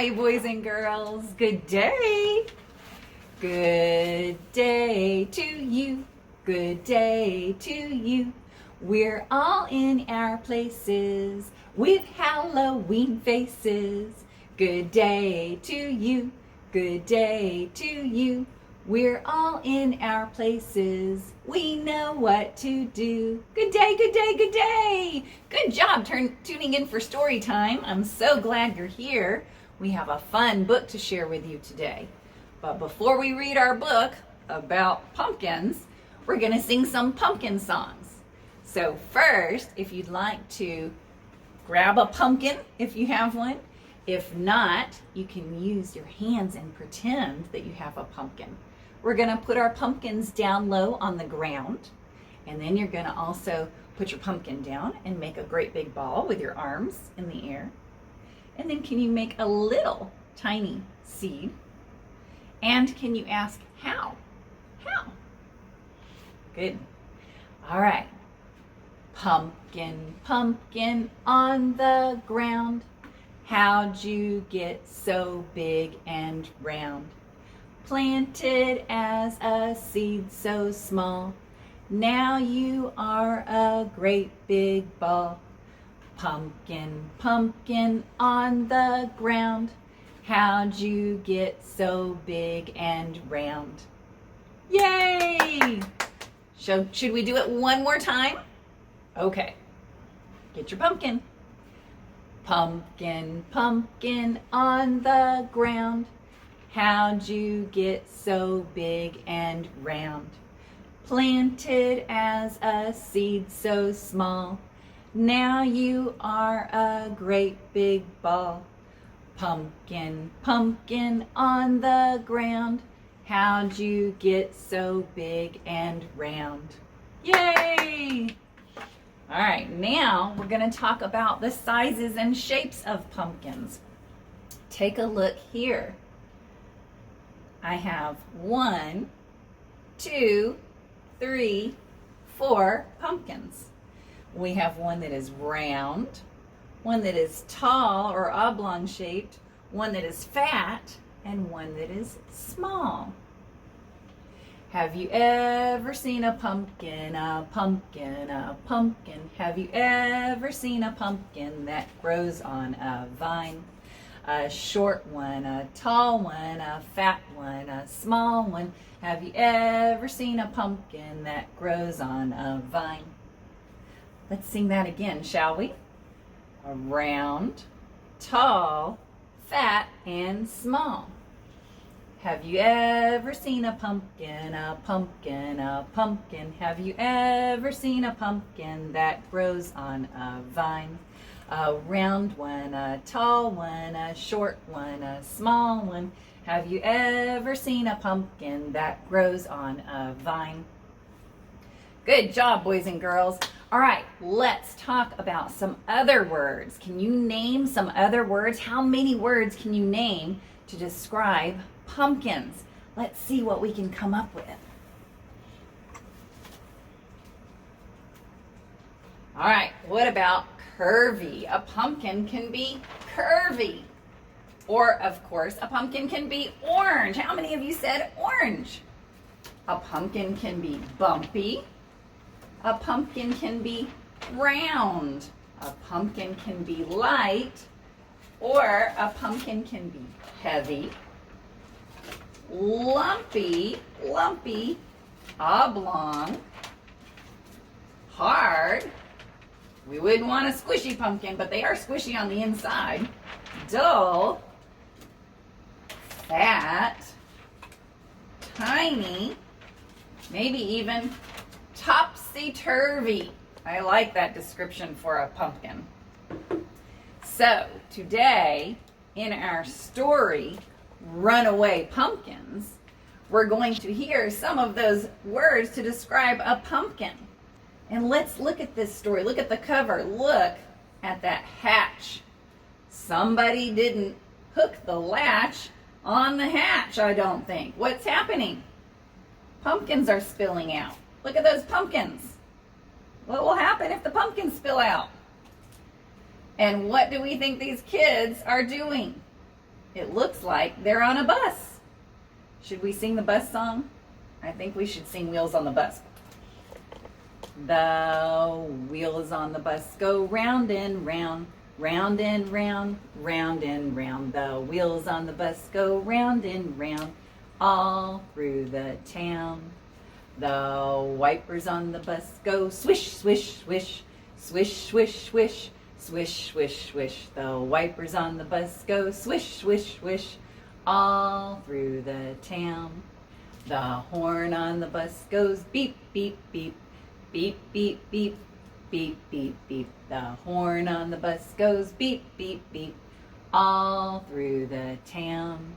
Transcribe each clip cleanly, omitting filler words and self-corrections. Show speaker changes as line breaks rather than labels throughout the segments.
Hi, boys and girls. Good day. Good day to you. Good day to you. We're all in our places with Halloween faces. Good day to you. Good day to you. We're all in our places. We know what to do. Good day, good day, good day. Good job tuning in for story time. I'm so glad you're here. We have a fun book to share with you today. But before we read our book about pumpkins, we're going to sing some pumpkin songs. So first, if you'd like to grab a pumpkin if you have one. If not, you can use your hands and pretend that you have a pumpkin. We're going to put our pumpkins down low on the ground, and then you're going to also put your pumpkin down and make a great big ball with your arms in the air. And then can you make a little tiny seed? And can you ask how? How? Good. All right. Pumpkin, pumpkin on the ground. How'd you get so big and round? Planted as a seed so small, now you are a great big ball. Pumpkin, pumpkin on the ground, how'd you get so big and round? Yay! Should we do it one more time? Okay, get your pumpkin. Pumpkin, pumpkin on the ground, how'd you get so big and round? Planted as a seed so small, now you are a great big ball. Pumpkin, pumpkin on the ground, how'd you get so big and round? Yay! All right, now we're going to talk about the sizes and shapes of pumpkins. Take a look here. I have 1, 2, 3, 4 pumpkins. We have one that is round, one that is tall or oblong shaped, one that is fat, and one that is small. Have you ever seen a pumpkin, a pumpkin, a pumpkin? Have you ever seen a pumpkin that grows on a vine? A short one, a tall one, a fat one, a small one. Have you ever seen a pumpkin that grows on a vine? Let's sing that again, shall we? A round, tall, fat, and small. Have you ever seen a pumpkin, a pumpkin, a pumpkin? Have you ever seen a pumpkin that grows on a vine? A round one, a tall one, a short one, a small one. Have you ever seen a pumpkin that grows on a vine? Good job, boys and girls. All right, let's talk about some other words. Can you name some other words? How many words can you name to describe pumpkins? Let's see what we can come up with. All right, what about curvy? A pumpkin can be curvy. Or, of course, a pumpkin can be orange. How many of you said orange? A pumpkin can be bumpy. A pumpkin can be round. A pumpkin can be light. Or a pumpkin can be heavy, lumpy, oblong, hard. We wouldn't want a squishy pumpkin, but they are squishy on the inside. Dull, fat, tiny, maybe even topsy-turvy. I like that description for a pumpkin. So today, in our story, Runaway Pumpkins, we're going to hear some of those words to describe a pumpkin. And let's look at this story. Look at the cover. Look at that hatch. Somebody didn't hook the latch on the hatch, I don't think. What's happening? Pumpkins are spilling out. Look at those pumpkins. What will happen if the pumpkins spill out? And what do we think these kids are doing? It looks like they're on a bus. Should we sing the bus song? I think we should sing Wheels on the Bus. The wheels on the bus go round and round, round and round, round and round. The wheels on the bus go round and round, all through the town. The wipers on the bus go swish, swish, swish, swish, swish, swish, swish, swish, swish. The wipers on the bus go swish, swish, swish, all through the town. The horn on the bus goes beep, beep, beep, beep, beep, beep, beep, beep, beep. The horn on the bus goes beep, beep, beep, all through the town.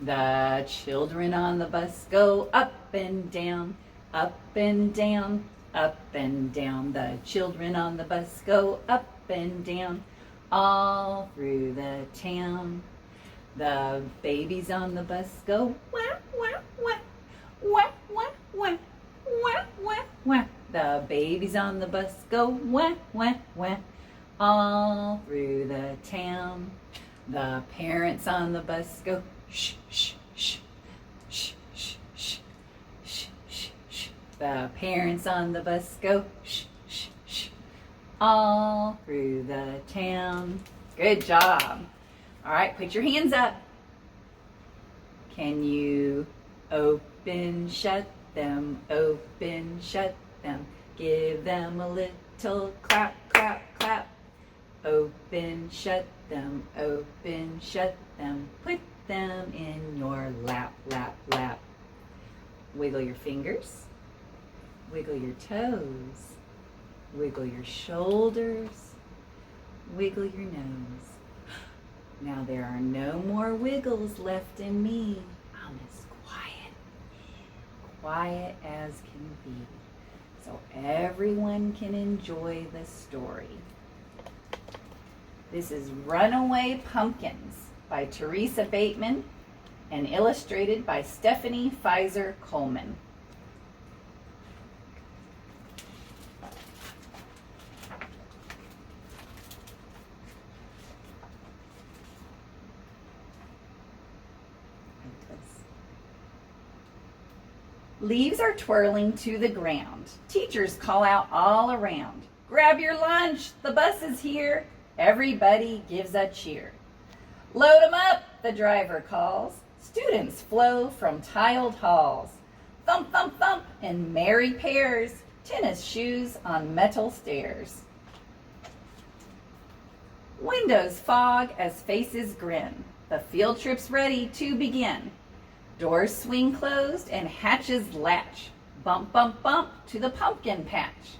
The children on the bus go up and down, up and down, up and down. The children on the bus go up and down, all through the town. The babies on the bus go wah, wah, wah, wah, wah, wah, wah, wah, wah. The babies on the bus go wah, wah, wah, all through the town. The parents on the bus go shh, shh, shh, shh, shh, shh, shh, shh, shh. The parents on the bus go shh, shh, shh, all through the town. Good job. All right, put your hands up. Can you open, shut them, open, shut them. Give them a little clap, clap, clap. Open, shut them, open, shut them. Put them in your lap, lap, lap. Wiggle your fingers. Wiggle your toes. Wiggle your shoulders. Wiggle your nose. Now there are no more wiggles left in me. I'm as quiet as can be, so everyone can enjoy the story. This is Runaway Pumpkins by Teresa Bateman and illustrated by Stephanie Pfizer Coleman. Leaves are twirling to the ground. Teachers call out all around. Grab your lunch, the bus is here. Everybody gives a cheer. Load 'em up, the driver calls. Students flow from tiled halls. Thump, thump, thump in merry pairs. Tennis shoes on metal stairs. Windows fog as faces grin. The field trip's ready to begin. Doors swing closed and hatches latch. Bump, bump, bump to the pumpkin patch.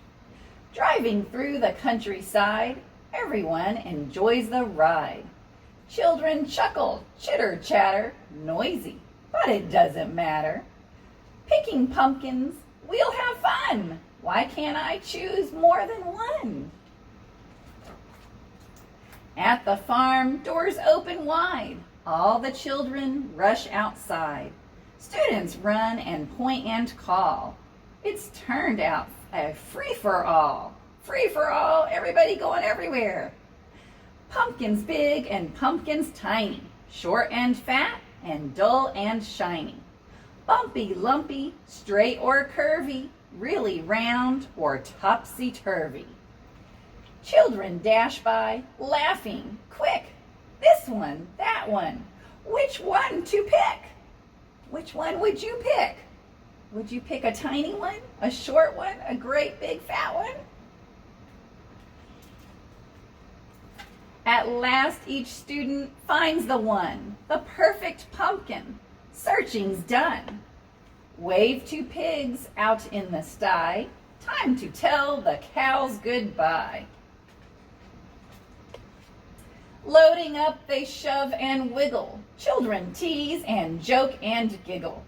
Driving through the countryside, everyone enjoys the ride. Children chuckle, chitter, chatter, noisy, but it doesn't matter. Picking pumpkins, we'll have fun. Why can't I choose more than one? At the farm, doors open wide. All the children rush outside. Students run and point and call. It's turned out a free-for-all. Free-for-all, everybody going everywhere. Pumpkins big and pumpkins tiny. Short and fat and dull and shiny. Bumpy, lumpy, straight or curvy. Really round or topsy-turvy. Children dash by, laughing, quick. This one, that one. Which one to pick? Which one would you pick? Would you pick a tiny one, a short one, a great big fat one? At last each student finds the one, the perfect pumpkin. Searching's done. Wave to pigs out in the sty. Time to tell the cows goodbye. Loading up, they shove and wiggle. Children tease and joke and giggle.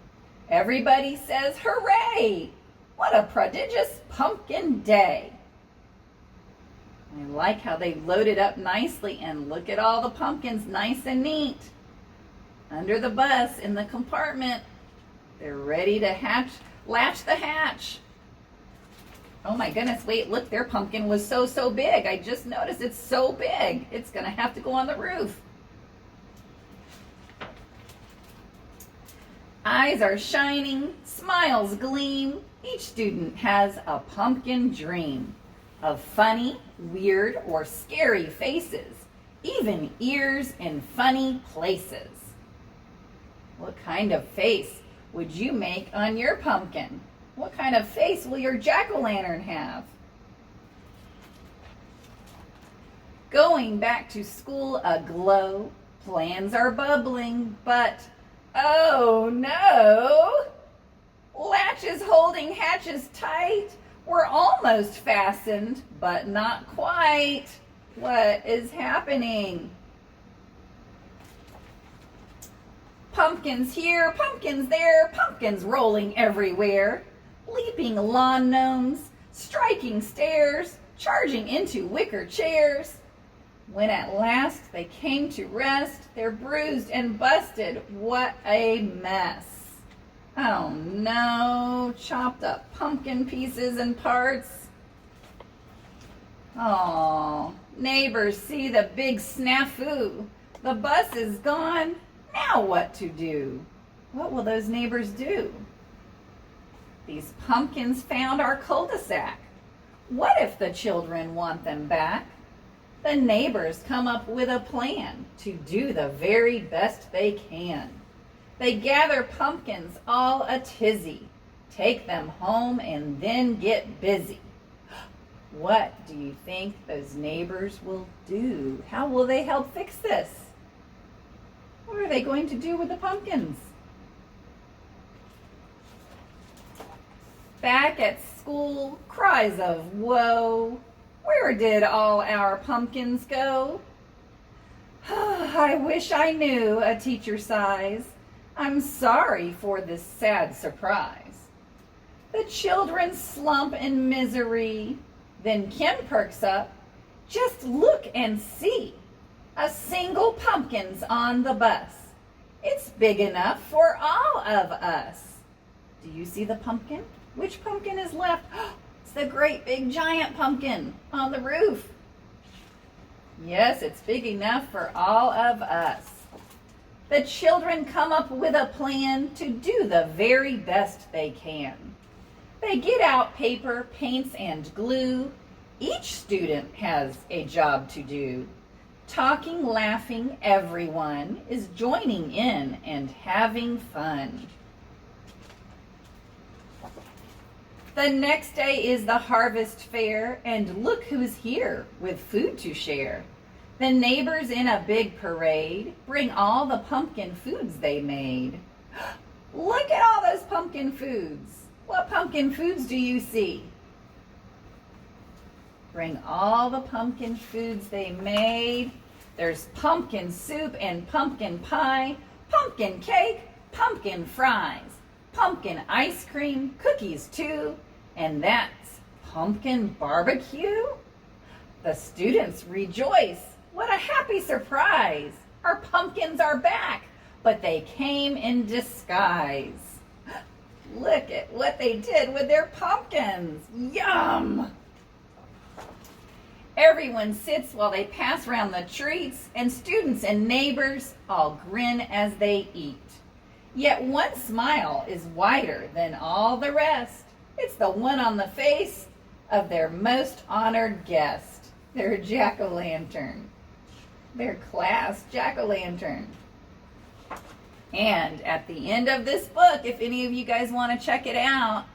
Everybody says, hooray! What a prodigious pumpkin day. I like how they loaded up nicely, and look at all the pumpkins, nice and neat. Under the bus in the compartment, they're ready to latch the hatch. Oh my goodness, wait, look, their pumpkin was so big. I just noticed it's so big. It's gonna have to go on the roof. Eyes are shining, smiles gleam. Each student has a pumpkin dream of funny, weird, or scary faces, even ears in funny places. What kind of face would you make on your pumpkin? What kind of face will your jack-o'-lantern have? Going back to school aglow, plans are bubbling, but oh no! Latches holding hatches tight. We're almost fastened, but not quite. What is happening? Pumpkins here, pumpkins there, pumpkins rolling everywhere. Leaping lawn gnomes, striking stairs, charging into wicker chairs. When at last they came to rest, they're bruised and busted. What a mess. Oh no, chopped up pumpkin pieces and parts. Oh, neighbors see the big snafu. The bus is gone. Now what to do? What will those neighbors do? These pumpkins found our cul-de-sac. What if the children want them back? The neighbors come up with a plan to do the very best they can. They gather pumpkins all a tizzy, take them home and then get busy. What do you think those neighbors will do? How will they help fix this? What are they going to do with the pumpkins? Back at school, cries of woe. Where did all our pumpkins go? I wish I knew, a teacher sighs. I'm sorry for this sad surprise. The children slump in misery. Then Ken perks up. Just look and see. A single pumpkin's on the bus. It's big enough for all of us. Do you see the pumpkin? Which pumpkin is left? It's the great big giant pumpkin on the roof. Yes, it's big enough for all of us. The children come up with a plan to do the very best they can. They get out paper, paints, and glue. Each student has a job to do. Talking, laughing, everyone is joining in and having fun. The next day is the harvest fair, and look who's here with food to share. The neighbors in a big parade bring all the pumpkin foods they made. Look at all those pumpkin foods. What pumpkin foods do you see? Bring all the pumpkin foods they made. There's pumpkin soup and pumpkin pie, pumpkin cake, pumpkin fries, pumpkin ice cream, cookies too, and that's pumpkin barbecue. The students rejoice. What a happy surprise. Our pumpkins are back, but they came in disguise. Look at what they did with their pumpkins. Yum! Everyone sits while they pass around the treats, and students and neighbors all grin as they eat. Yet one smile is wider than all the rest. It's the one on the face of their most honored guest, their jack-o'-lantern, their class jack-o'-lantern. And at the end of this book, if any of you guys want to check it out,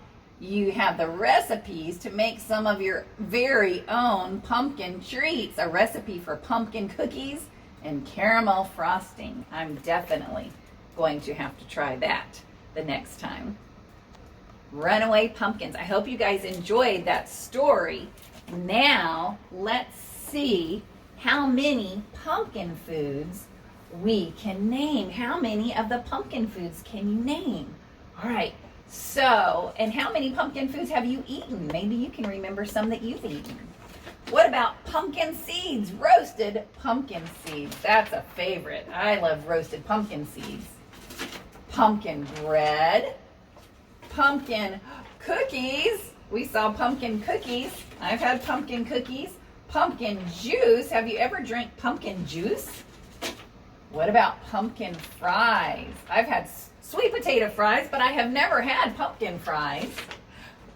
you have the recipes to make some of your very own pumpkin treats, a recipe for pumpkin cookies and caramel frosting. I'm definitely going to have to try that the next time. Runaway Pumpkins. I hope you guys enjoyed that story. Now let's see how many pumpkin foods we can name. How many of the pumpkin foods can you name? All right. So, and how many pumpkin foods have you eaten? Maybe you can remember some that you've eaten. What about pumpkin seeds? Roasted pumpkin seeds. That's a favorite. I love roasted pumpkin seeds. Pumpkin bread. Pumpkin cookies. We saw pumpkin cookies. I've had pumpkin cookies. Pumpkin juice. Have you ever drank pumpkin juice? What about pumpkin fries? I've had sweet potato fries, but I have never had pumpkin fries.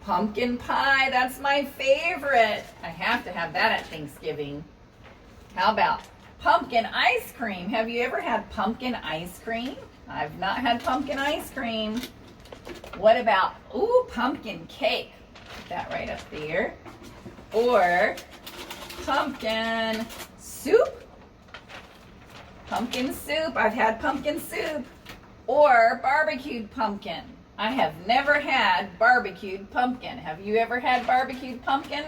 Pumpkin pie, that's my favorite. I have to have that at Thanksgiving. How about pumpkin ice cream? Have you ever had pumpkin ice cream? I've not had pumpkin ice cream. What about, pumpkin cake? Put that right up there. Or pumpkin soup. Pumpkin soup, I've had pumpkin soup. Or barbecued pumpkin. I have never had barbecued pumpkin. Have you ever had barbecued pumpkin?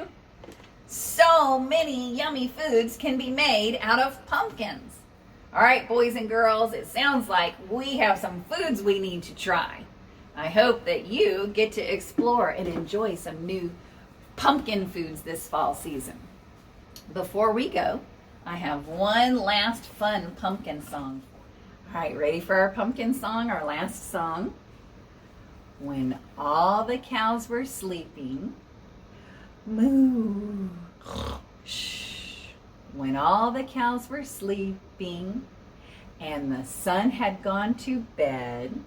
So many yummy foods can be made out of pumpkins. All right, boys and girls, it sounds like we have some foods we need to try. I hope that you get to explore and enjoy some new pumpkin foods this fall season. Before we go, I have one last fun pumpkin song. All right, ready for our pumpkin song, our last song? When all the cows were sleeping, moo, shh. When all the cows were sleeping and the sun had gone to bed,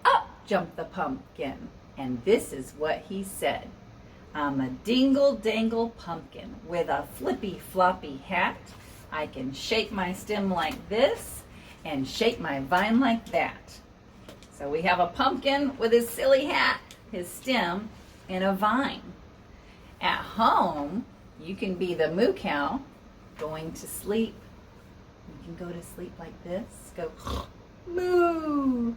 up jumped the pumpkin, and this is what he said. I'm a dingle-dangle pumpkin with a flippy-floppy hat. I can shake my stem like this and shake my vine like that. So we have a pumpkin with his silly hat, his stem, and a vine. At home, you can be the moo cow going to sleep. You can go to sleep like this, go moo.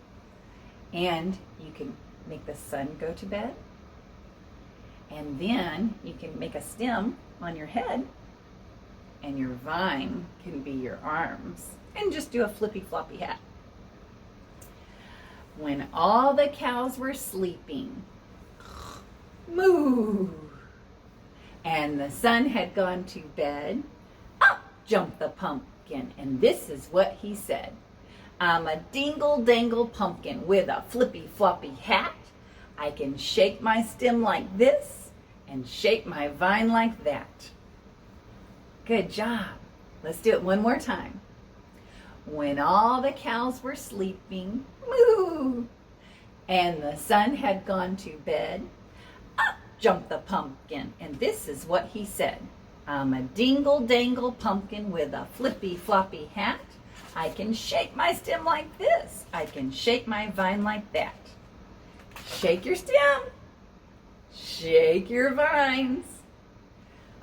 And you can make the sun go to bed. And then you can make a stem on your head, and your vine can be your arms. And just do a flippy floppy hat. When all the cows were sleeping, moo, and the sun had gone to bed, up jumped the pumpkin, and this is what he said. I'm a dingle-dangle pumpkin with a flippy-floppy hat. I can shake my stem like this and shake my vine like that. Good job. Let's do it one more time. When all the cows were sleeping, moo, and the sun had gone to bed, up jumped the pumpkin, and this is what he said. I'm a dingle-dangle pumpkin with a flippy-floppy hat. I can shake my stem like this. I can shake my vine like that. Shake your stem. Shake your vines.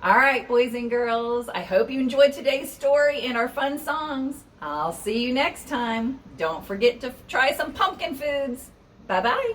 All right, boys and girls, I hope you enjoyed today's story and our fun songs. I'll see you next time. Don't forget to try some pumpkin foods. Bye-bye.